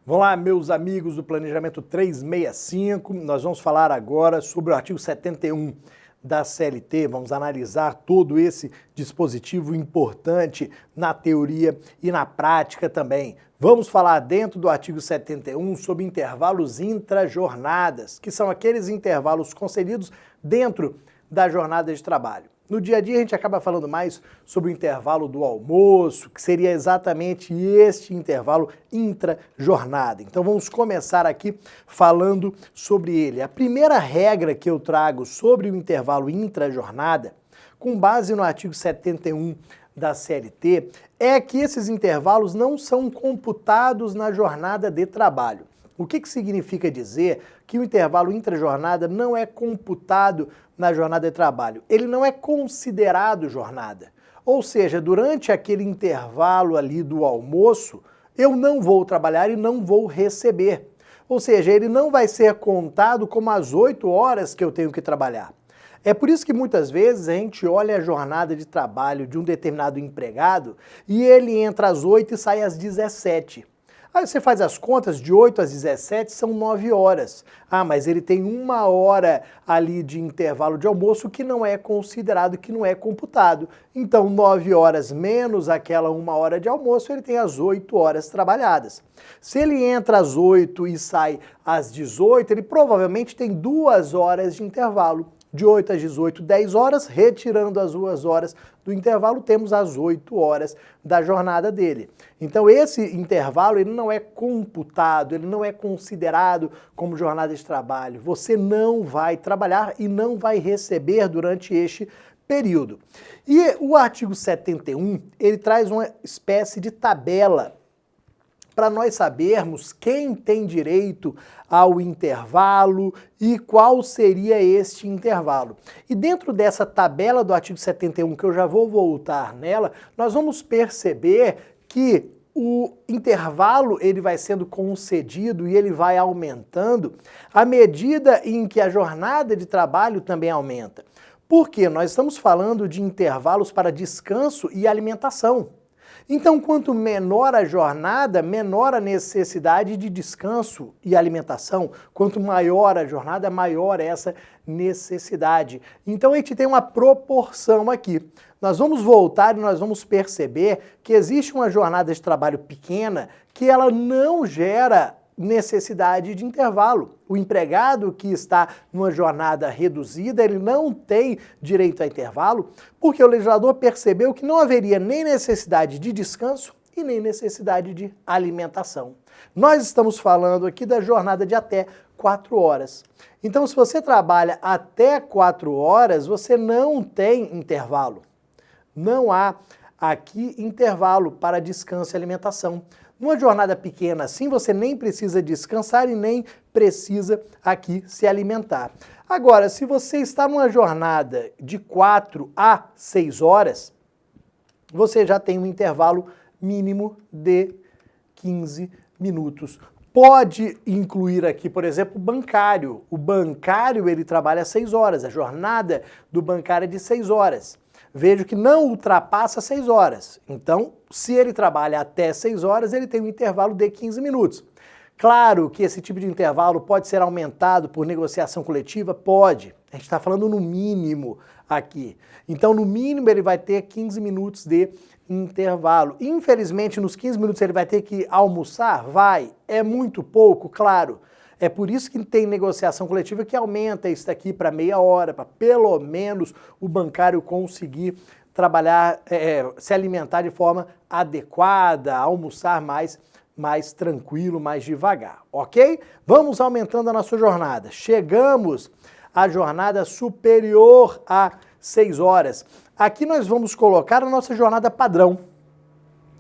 Vamos lá, meus amigos do Planejamento 365, nós vamos falar agora sobre o artigo 71 da CLT, vamos analisar todo esse dispositivo importante na teoria e na prática também. Vamos falar dentro do artigo 71 sobre intervalos intrajornadas, que são aqueles intervalos concedidos dentro da jornada de trabalho. No dia a dia a gente acaba falando mais sobre o intervalo do almoço, que seria exatamente este intervalo intra-jornada. Então vamos começar aqui falando sobre ele. A primeira regra que eu trago sobre o intervalo intra-jornada, com base no artigo 71 da CLT, é que esses intervalos não são computados na jornada de trabalho. O que significa dizer que o intervalo intrajornada não é computado na jornada de trabalho? Ele não é considerado jornada. Ou seja, durante aquele intervalo ali do almoço, eu não vou trabalhar e não vou receber. Ou seja, ele não vai ser contado como as 8 horas que eu tenho que trabalhar. É por isso que muitas vezes a gente olha a jornada de trabalho de um determinado empregado e ele entra às 8 e sai às 17. Aí você faz as contas, de 8 às 17 são 9 horas. Ah, mas ele tem 1 hora ali de intervalo de almoço que não é considerado, que não é computado. Então 9 horas menos aquela 1 hora de almoço, ele tem as 8 horas trabalhadas. Se ele entra às 8 e sai às 18, ele provavelmente tem 2 horas de intervalo. De 8 às 18, 10 horas, retirando as 2 horas do intervalo, temos as 8 horas da jornada dele. Então esse intervalo ele não é computado, ele não é considerado como jornada de trabalho. Você não vai trabalhar e não vai receber durante este período. E o artigo 71, ele traz uma espécie de tabela para nós sabermos quem tem direito ao intervalo e qual seria este intervalo. E dentro dessa tabela do artigo 71, que eu já vou voltar nela, nós vamos perceber que o intervalo ele vai sendo concedido e ele vai aumentando à medida em que a jornada de trabalho também aumenta. Por quê? Nós estamos falando de intervalos para descanso e alimentação. Então, quanto menor a jornada, menor a necessidade de descanso e alimentação. Quanto maior a jornada, maior essa necessidade. Então, a gente tem uma proporção aqui. Nós vamos voltar e nós vamos perceber que existe uma jornada de trabalho pequena que ela não gera necessidade de intervalo. O empregado que está numa jornada reduzida, ele não tem direito a intervalo, porque o legislador percebeu que não haveria nem necessidade de descanso e nem necessidade de alimentação. Nós estamos falando aqui da jornada de até 4 horas. Então, se você trabalha até 4 horas, você não tem intervalo. Não há aqui intervalo para descanso e alimentação. Numa jornada pequena assim, você nem precisa descansar e nem precisa aqui se alimentar. Agora, se você está numa jornada de 4 a 6 horas, você já tem um intervalo mínimo de 15 minutos. Pode incluir aqui, por exemplo, o bancário. O bancário, ele trabalha 6 horas, a jornada do bancário é de 6 horas. Vejo que não ultrapassa 6 horas. Então, se ele trabalha até 6 horas, ele tem um intervalo de 15 minutos. Claro que esse tipo de intervalo pode ser aumentado por negociação coletiva? Pode. A gente está falando no mínimo aqui. Então, no mínimo, ele vai ter 15 minutos de intervalo. Infelizmente, nos 15 minutos ele vai ter que almoçar? Vai. É muito pouco? Claro. É por isso que tem negociação coletiva que aumenta isso daqui para meia hora, para pelo menos o bancário conseguir trabalhar, se alimentar de forma adequada, almoçar mais tranquilo, mais devagar, ok? Vamos aumentando a nossa jornada. Chegamos à jornada superior a 6 horas. Aqui nós vamos colocar a nossa jornada padrão.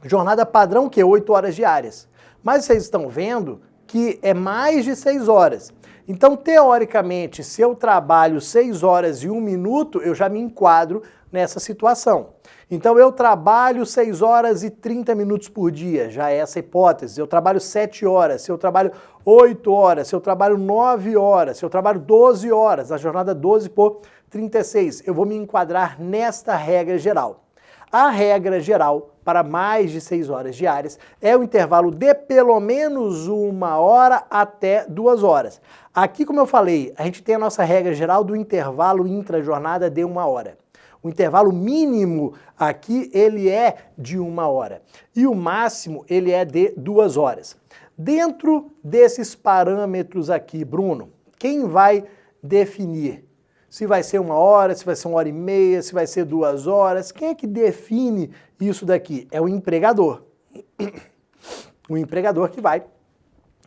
Jornada padrão que é 8 horas diárias. Mas vocês estão vendo que é mais de 6 horas. Então, teoricamente, se eu trabalho 6 horas e 1 minuto, eu já me enquadro nessa situação. Então, eu trabalho 6 horas e 30 minutos por dia, já é essa hipótese. Eu trabalho 7 horas, se eu trabalho 8 horas, se eu trabalho 9 horas, se eu trabalho 12 horas, a jornada 12 por 36, eu vou me enquadrar nesta regra geral. A regra geral para mais de 6 horas diárias é o intervalo de pelo menos 1 hora até 2 horas. Aqui, como eu falei, a gente tem a nossa regra geral do intervalo intra-jornada de 1 hora. O intervalo mínimo aqui, ele é de 1 hora. E o máximo, ele é de 2 horas. Dentro desses parâmetros aqui, Bruno, quem vai definir se vai ser 1 hora, se vai ser 1 hora e meia, se vai ser 2 horas? Quem é que define isso daqui? É o empregador. O empregador que vai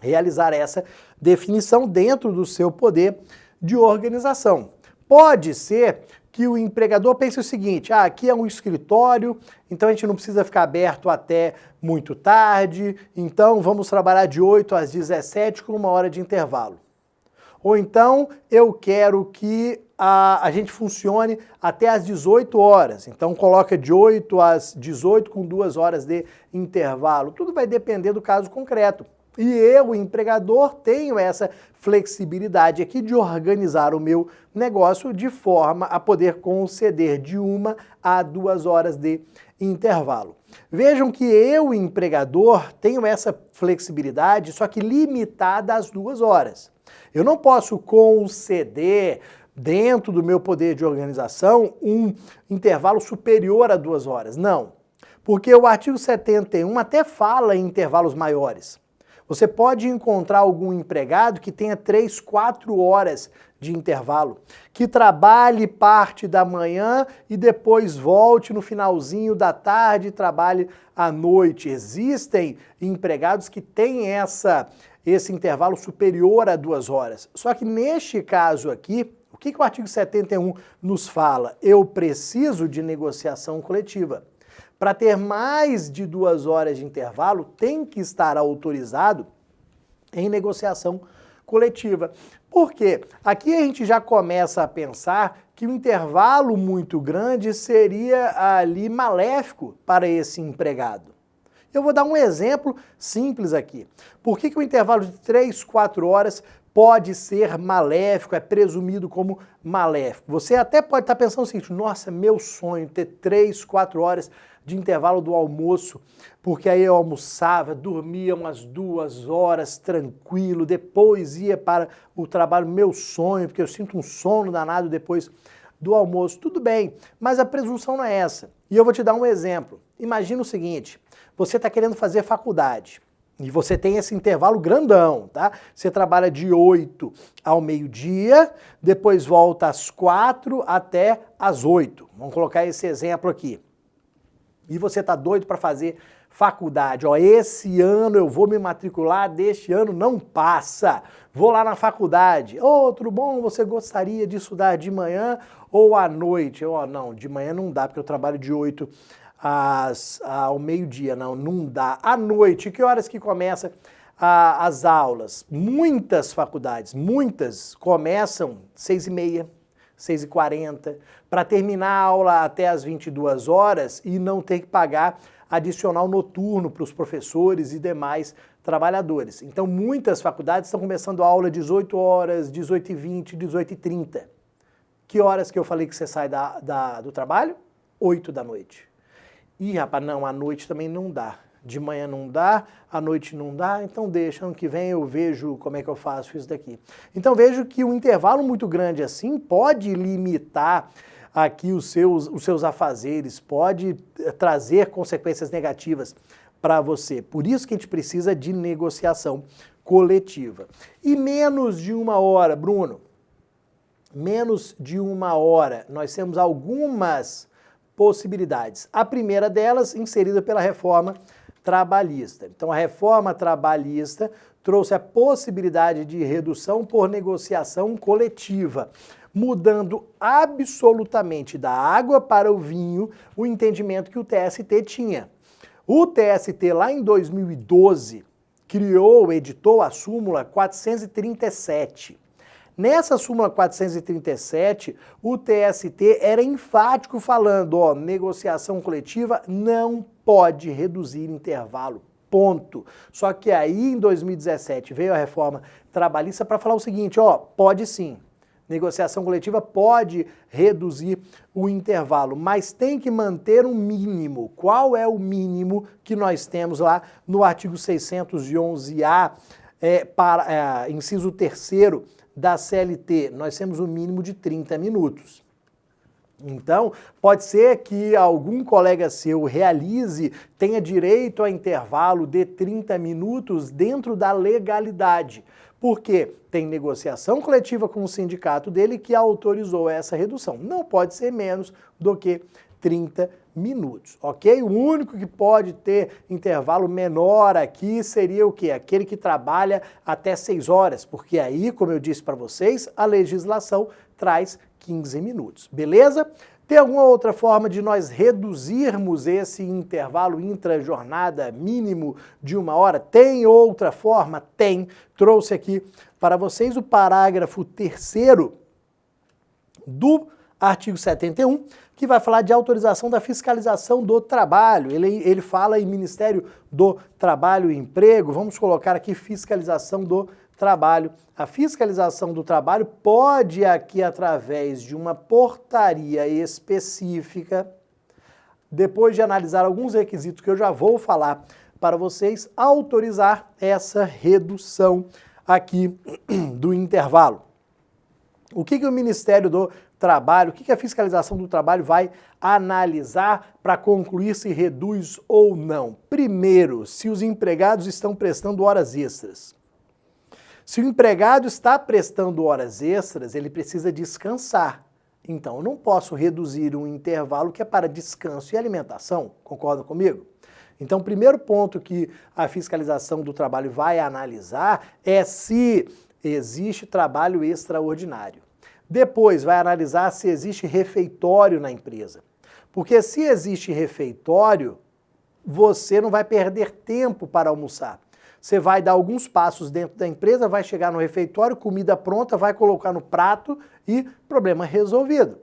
realizar essa definição dentro do seu poder de organização. Pode ser que o empregador pense o seguinte: aqui é um escritório, então a gente não precisa ficar aberto até muito tarde, então vamos trabalhar de 8 às 17 com 1 hora de intervalo. Ou então eu quero que a gente funcione até às 18 horas, então coloca de 8 às 18 com 2 horas de intervalo. Tudo vai depender do caso concreto. E eu, o empregador, tenho essa flexibilidade aqui de organizar o meu negócio de forma a poder conceder de 1 a 2 horas de intervalo. Vejam que eu, empregador, tenho essa flexibilidade, só que limitada às 2 horas. Eu não posso conceder, dentro do meu poder de organização, um intervalo superior a 2 horas. Não, porque o artigo 71 até fala em intervalos maiores. Você pode encontrar algum empregado que tenha 3, 4 horas de intervalo, que trabalhe parte da manhã e depois volte no finalzinho da tarde e trabalhe à noite. Existem empregados que têm esse intervalo superior a 2 horas. Só que neste caso aqui, o que o artigo 71 nos fala? Eu preciso de negociação coletiva. Para ter mais de 2 horas de intervalo, tem que estar autorizado em negociação coletiva. Por quê? Aqui a gente já começa a pensar que um intervalo muito grande seria ali maléfico para esse empregado. Eu vou dar um exemplo simples aqui. Por que o intervalo de 3, 4 horas pode ser maléfico, é presumido como maléfico? Você até pode estar pensando o seguinte: nossa, meu sonho ter 3, 4 horas de intervalo do almoço, porque aí eu almoçava, dormia umas 2 horas tranquilo, depois ia para o trabalho, meu sonho, porque eu sinto um sono danado depois do almoço. Tudo bem, mas a presunção não é essa. E eu vou te dar um exemplo. Imagina o seguinte: você está querendo fazer faculdade e você tem esse intervalo grandão, tá? Você trabalha de 8 ao meio-dia, depois volta às 4 até às 8. Vamos colocar esse exemplo aqui. E você está doido para fazer faculdade. Ó, esse ano eu vou me matricular, deste ano não passa. Vou lá na faculdade. Ô, tudo bom? Você gostaria de estudar de manhã ou à noite? Ó, não, de manhã não dá, porque eu trabalho de 8 ao meio-dia. Não dá. À noite, que horas que começa as aulas? Muitas faculdades, muitas começam 6h30. 6h40, para terminar a aula até as 22 horas e não ter que pagar adicional noturno para os professores e demais trabalhadores. Então, muitas faculdades estão começando a aula às 18 horas, 18h20, 18h30. Que horas que eu falei que você sai do trabalho? 8 da noite. Ih, rapaz, não, à noite também não dá. De manhã não dá, à noite não dá, então deixa, ano que vem eu vejo como é que eu faço isso daqui. Então vejo que um intervalo muito grande assim pode limitar aqui os seus afazeres, pode trazer consequências negativas para você. Por isso que a gente precisa de negociação coletiva. E menos de 1 hora, Bruno, menos de 1 hora, nós temos algumas possibilidades. A primeira delas, inserida pela reforma trabalhista. Então, a reforma trabalhista trouxe a possibilidade de redução por negociação coletiva, mudando absolutamente da água para o vinho o entendimento que o TST tinha. O TST, lá em 2012, editou a súmula 437. Nessa súmula 437, o TST era enfático falando, ó, negociação coletiva não pode reduzir intervalo, ponto. Só que aí, em 2017, veio a reforma trabalhista para falar o seguinte, ó, pode sim, negociação coletiva pode reduzir o intervalo, mas tem que manter um mínimo. Qual é o mínimo que nós temos lá no artigo 611-A, inciso 3º da CLT? Nós temos um mínimo de 30 minutos. Então, pode ser que algum colega seu tenha direito a intervalo de 30 minutos dentro da legalidade. Porque tem negociação coletiva com o sindicato dele que autorizou essa redução. Não pode ser menos do que 30 minutos, ok? O único que pode ter intervalo menor aqui seria o quê? Aquele que trabalha até 6 horas, porque aí, como eu disse para vocês, a legislação traz 15 minutos, beleza? Tem alguma outra forma de nós reduzirmos esse intervalo intra-jornada mínimo de 1 hora? Tem outra forma? Tem. Trouxe aqui para vocês o parágrafo 3º do artigo 71, que vai falar de autorização da fiscalização do trabalho. Ele fala em Ministério do Trabalho e Emprego. Vamos colocar aqui fiscalização do trabalho. A fiscalização do trabalho pode aqui, através de uma portaria específica, depois de analisar alguns requisitos que eu já vou falar para vocês, autorizar essa redução aqui do intervalo. O que o Ministério do Trabalho, o que a fiscalização do trabalho vai analisar para concluir se reduz ou não? Primeiro, se os empregados estão prestando horas extras. Se o empregado está prestando horas extras, ele precisa descansar. Então, eu não posso reduzir um intervalo que é para descanso e alimentação. Concorda comigo? Então, o primeiro ponto que a fiscalização do trabalho vai analisar é se existe trabalho extraordinário. Depois, vai analisar se existe refeitório na empresa. Porque se existe refeitório, você não vai perder tempo para almoçar. Você vai dar alguns passos dentro da empresa, vai chegar no refeitório, comida pronta, vai colocar no prato e problema resolvido.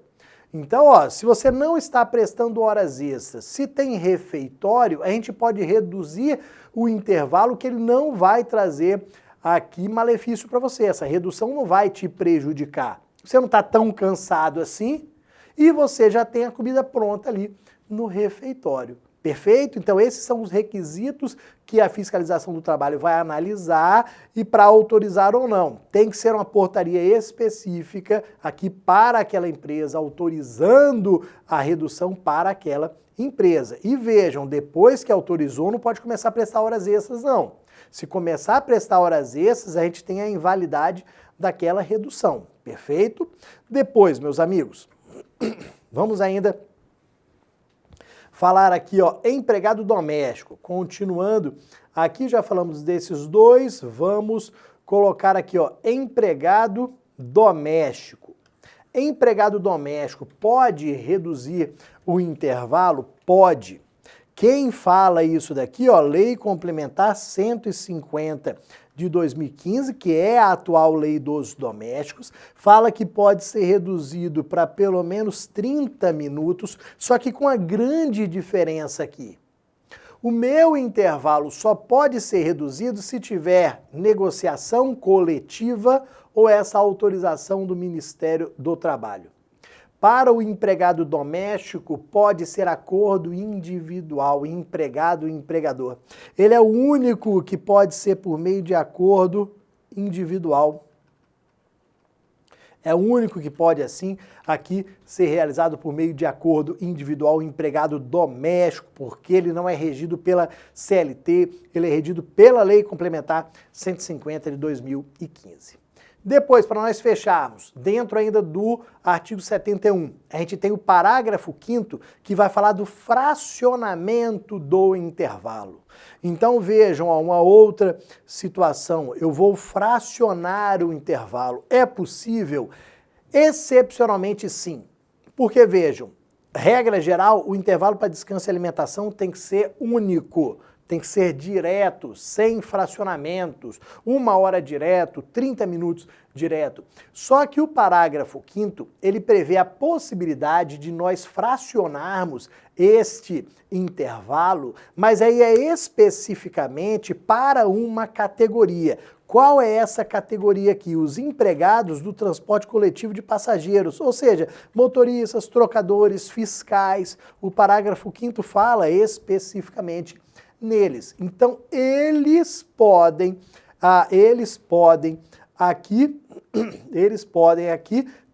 Então, se você não está prestando horas extras, se tem refeitório, a gente pode reduzir o intervalo que ele não vai trazer aqui malefício para você. Essa redução não vai te prejudicar. Você não está tão cansado assim e você já tem a comida pronta ali no refeitório. Perfeito? Então esses são os requisitos que a fiscalização do trabalho vai analisar e para autorizar ou não. Tem que ser uma portaria específica aqui para aquela empresa, autorizando a redução para aquela empresa. E vejam, depois que autorizou, não pode começar a prestar horas extras, não. Se começar a prestar horas extras, a gente tem a invalidade daquela redução. Perfeito? Depois, meus amigos, vamos ainda falar aqui, empregado doméstico. Continuando, aqui já falamos desses dois, vamos colocar aqui, empregado doméstico. Empregado doméstico pode reduzir o intervalo? Pode. Quem fala isso daqui, Lei Complementar 150 de 2015, que é a atual Lei dos Domésticos, fala que pode ser reduzido para pelo menos 30 minutos, só que com a grande diferença aqui. O meu intervalo só pode ser reduzido se tiver negociação coletiva ou essa autorização do Ministério do Trabalho. Para o empregado doméstico, pode ser acordo individual, empregado e empregador. Ele é o único que pode ser por meio de acordo individual. É o único que pode, assim, aqui ser realizado por meio de acordo individual empregado doméstico, porque ele não é regido pela CLT, ele é regido pela Lei Complementar 150 de 2015. Depois, para nós fecharmos, dentro ainda do artigo 71, a gente tem o parágrafo 5º que vai falar do fracionamento do intervalo. Então vejam, uma outra situação, eu vou fracionar o intervalo. É possível? Excepcionalmente sim. Porque vejam, regra geral, o intervalo para descanso e alimentação tem que ser único. Tem que ser direto, sem fracionamentos, 1 hora direto, 30 minutos direto. Só que o parágrafo 5º, ele prevê a possibilidade de nós fracionarmos este intervalo, mas aí é especificamente para uma categoria. Qual é essa categoria aqui? Os empregados do transporte coletivo de passageiros, ou seja, motoristas, trocadores, fiscais. O parágrafo 5º fala especificamente neles. Então, eles podem aqui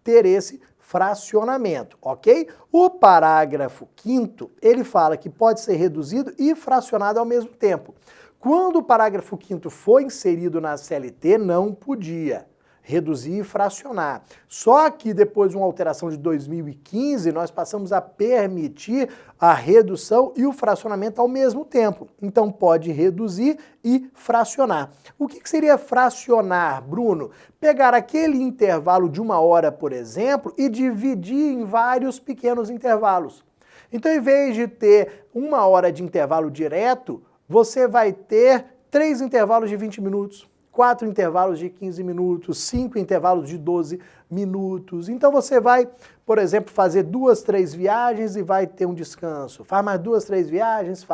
ter esse fracionamento, ok? O parágrafo 5º, ele fala que pode ser reduzido e fracionado ao mesmo tempo. Quando o parágrafo 5º foi inserido na CLT, não podia reduzir e fracionar. Só que depois de uma alteração de 2015, nós passamos a permitir a redução e o fracionamento ao mesmo tempo. Então pode reduzir e fracionar. O que seria fracionar, Bruno? Pegar aquele intervalo de 1 hora, por exemplo, e dividir em vários pequenos intervalos. Então, em vez de ter 1 hora de intervalo direto, você vai ter 3 intervalos de 20 minutos, 4 intervalos de 15 minutos, 5 intervalos de 12 minutos. Então você vai, por exemplo, fazer 2, 3 viagens e vai ter um descanso. Faz mais 2, 3 viagens,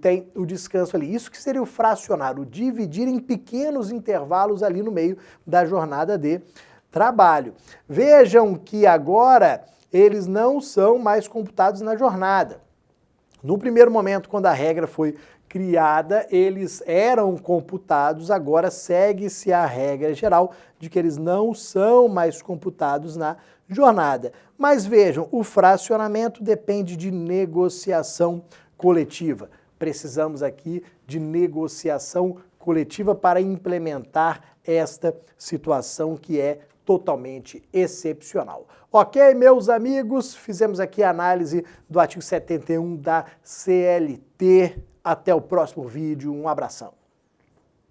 tem o descanso ali. Isso que seria o fracionar, o dividir em pequenos intervalos ali no meio da jornada de trabalho. Vejam que agora eles não são mais computados na jornada. No primeiro momento, quando a regra foi criada, eles eram computados, agora segue-se a regra geral de que eles não são mais computados na jornada. Mas vejam, o fracionamento depende de negociação coletiva. Precisamos aqui de negociação coletiva para implementar esta situação que é totalmente excepcional. Ok, meus amigos? Fizemos aqui a análise do artigo 71 da CLT. Até o próximo vídeo. Um abração.